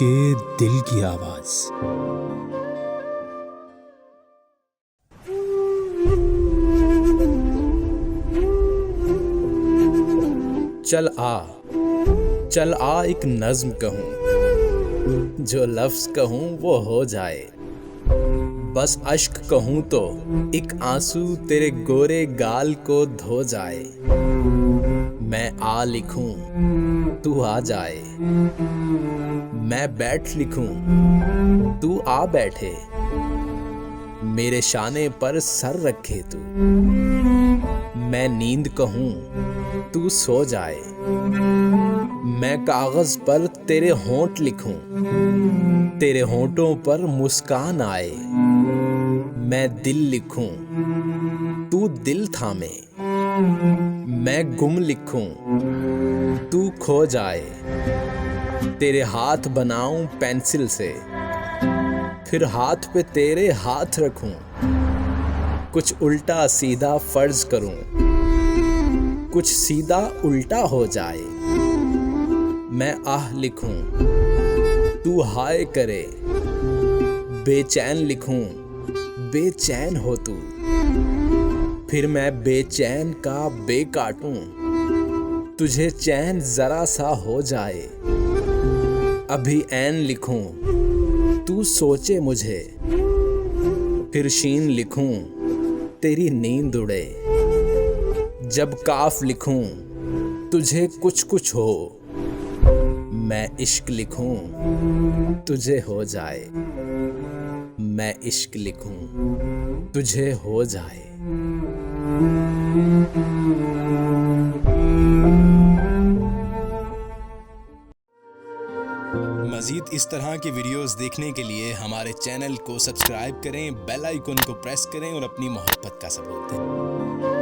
आपके दिल की आवाज। चल आ, चल आ एक नज्म कहूँ, जो लफ्ज कहूँ वो हो जाए। बस अश्क कहूँ तो एक आंसू तेरे गोरे गाल को धो जाए। मैं आ लिखूं तू आ जाए, मैं बैठ लिखूं तू आ बैठे। मेरे शाने पर सर रखे तू, मैं नींद कहूँ तू सो जाए। मैं कागज पर तेरे होंठ लिखूं, तेरे होंठों पर मुस्कान आए। मैं दिल लिखूं तू दिल थामे, मैं गुम लिखूं तू खो जाए। तेरे हाथ बनाऊं पेंसिल से, फिर हाथ पे तेरे हाथ रखूं। कुछ उल्टा सीधा फर्ज करूं, कुछ सीधा उल्टा हो जाए। मैं आह लिखूं तू हाय करे, बेचैन लिखूं बेचैन हो तू। फिर मैं बेचैन का बे काटूं, तुझे चैन जरा सा हो जाए। अभी ऐन लिखूं तू सोचे मुझे, फिर शीन लिखूं तेरी नींद उड़े। जब काफ लिखूं तुझे कुछ कुछ हो, मैं इश्क लिखूं तुझे हो जाए। मैं इश्क लिखूं तुझे हो जाए। मज़ीद इस तरह के वीडियोस देखने के लिए हमारे चैनल को सब्सक्राइब करें, बेल आइकन को प्रेस करें और अपनी मोहब्बत का सबूत दें।